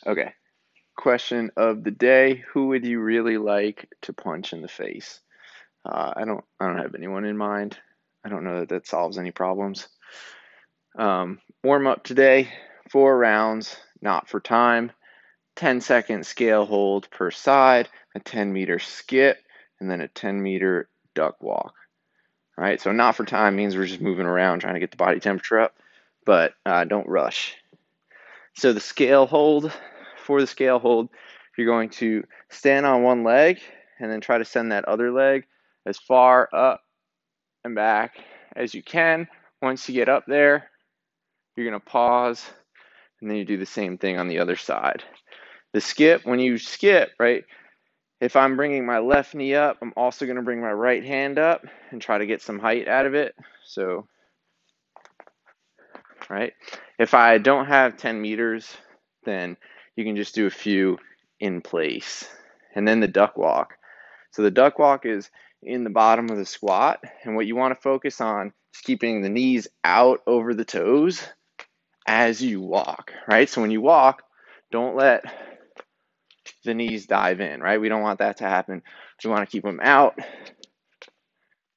Okay. Question of the day: who would you really like to punch in the face? I don't have anyone in mind. I don't know that that solves any problems. Warm up today, 4 rounds, not for time, 10-second scale hold per side, a 10-meter skip, and then a 10-meter duck walk. All right, so not for time means we're just moving around trying to get the body temperature up, but don't rush. So for the scale hold, you're going to stand on one leg and then try to send that other leg as far up and back as you can. Once you get up there, you're going to pause, and then you do the same thing on the other side. The skip, when you skip, right, if I'm bringing my left knee up, I'm also going to bring my right hand up and try to get some height out of it. So, right, if I don't have 10 meters, then you can just do a few in place. And then the duck walk. So the duck walk is in the bottom of the squat, and what you want to focus on is keeping the knees out over the toes as you walk, right? So when you walk, don't let the knees dive in, right? We don't want that to happen. We want to keep them out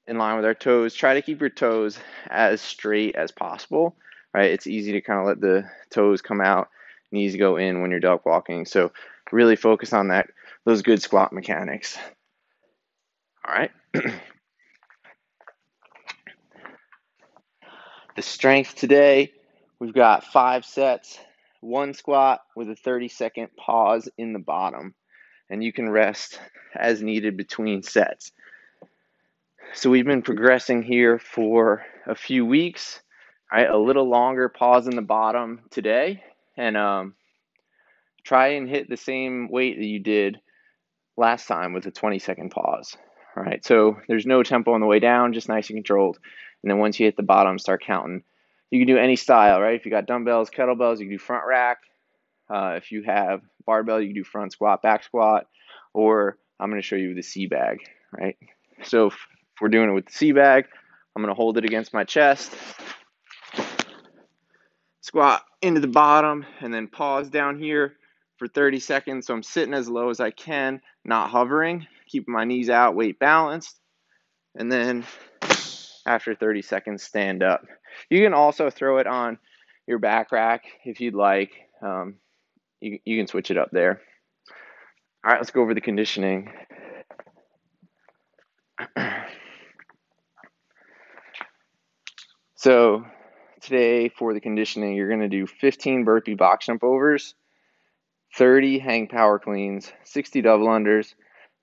in line with our toes. Try to keep your toes as straight as possible, right? It's easy to kind of let the toes come out, knees go in when you're duck walking. So really focus on those good squat mechanics. All right. The strength today, we've got 5 sets, one squat with a 30-second pause in the bottom, and you can rest as needed between sets. So we've been progressing here for a few weeks, right? A little longer pause in the bottom today, and try and hit the same weight that you did last time with a 20-second pause. All right, so there's no tempo on the way down, just nice and controlled. And then once you hit the bottom, start counting. You can do any style, right? If you got dumbbells, kettlebells, you can do front rack. If you have barbell, you can do front squat, back squat, or I'm going to show you the C bag, right? So if we're doing it with the C bag, I'm going to hold it against my chest, squat into the bottom, and then pause down here for 30 seconds. So I'm sitting as low as I can, not hovering, keeping my knees out, weight balanced. And then after 30 seconds, stand up. You can also throw it on your back rack if you'd like. You can switch it up there. All right, let's go over the conditioning. So today for the conditioning, you're going to do 15 burpee box jump overs, 30 hang power cleans, 60 double unders,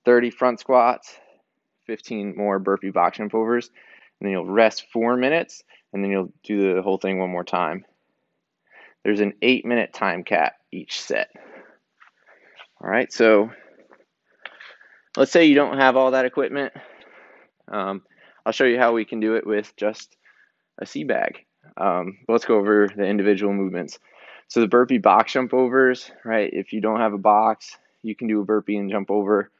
30 front squats, 15 more burpee box jump overs, and then you'll rest 4 minutes, and then you'll do the whole thing one more time. There's an 8-minute time cap each set. All right, so let's say you don't have all that equipment. I'll show you how we can do it with just a C bag. Let's go over the individual movements. So the burpee box jump overs, right? If you don't have a box, you can do a burpee and jump over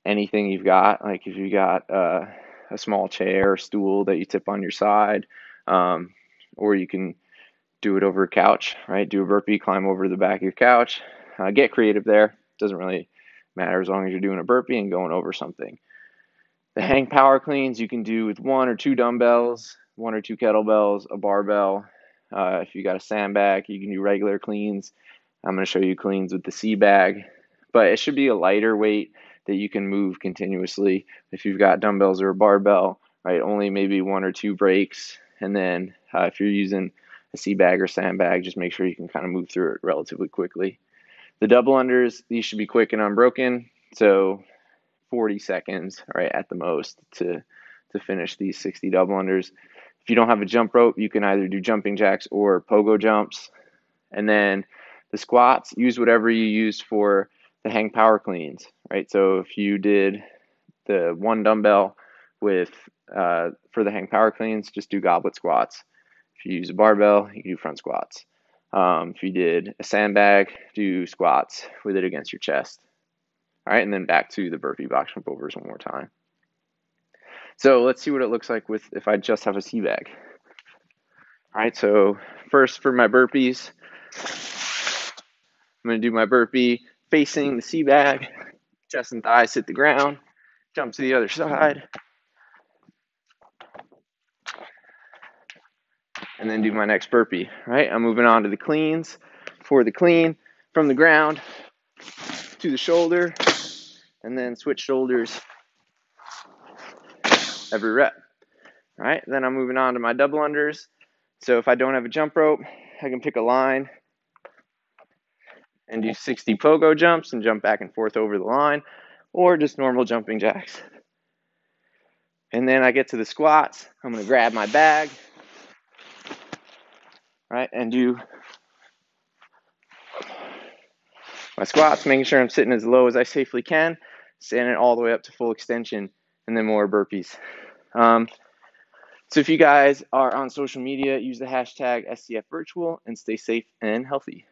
anything you've got. Like if you got a small chair or stool that you tip on your side, or you can do it over a couch, right? Do a burpee, climb over the back of your couch. Get creative there. Doesn't really matter as long as you're doing a burpee and going over something. The hang power cleans you can do with 1 or 2 dumbbells, 1 or 2 kettlebells, a barbell. If you got a sandbag, you can do regular cleans. I'm going to show you cleans with the C bag, but it should be a lighter weight that you can move continuously. If you've got dumbbells or a barbell, right, only maybe 1 or 2 breaks. And then if you're using a C bag or sandbag, just make sure you can kind of move through it relatively quickly. The double unders, these should be quick and unbroken. So 40 seconds, right, at the most to finish these 60 double unders. If you don't have a jump rope, you can either do jumping jacks or pogo jumps. And then the squats, use whatever you use for the hang power cleans, right? So if you did the 1 dumbbell with for the hang power cleans, just do goblet squats. If you use a barbell, you can do front squats. If you did a sandbag, do squats with it against your chest. All right, and then back to the burpee box jump overs one more time. So let's see what it looks like if I just have a C bag. All right, so first for my burpees, I'm going to do my burpee facing the sea bag, chest and thighs hit the ground, jump to the other side, and then do my next burpee, right? I'm moving on to the cleans. For the clean, from the ground to the shoulder, and then switch shoulders every rep. All right, then I'm moving on to my double unders. So if I don't have a jump rope, I can pick a line and do 60 pogo jumps and jump back and forth over the line, or just normal jumping jacks. And then I get to the squats. I'm going to grab my bag, right, and do my squats, making sure I'm sitting as low as I safely can, standing all the way up to full extension, and then more burpees. So if you guys are on social media, use the hashtag SCFVirtual and stay safe and healthy.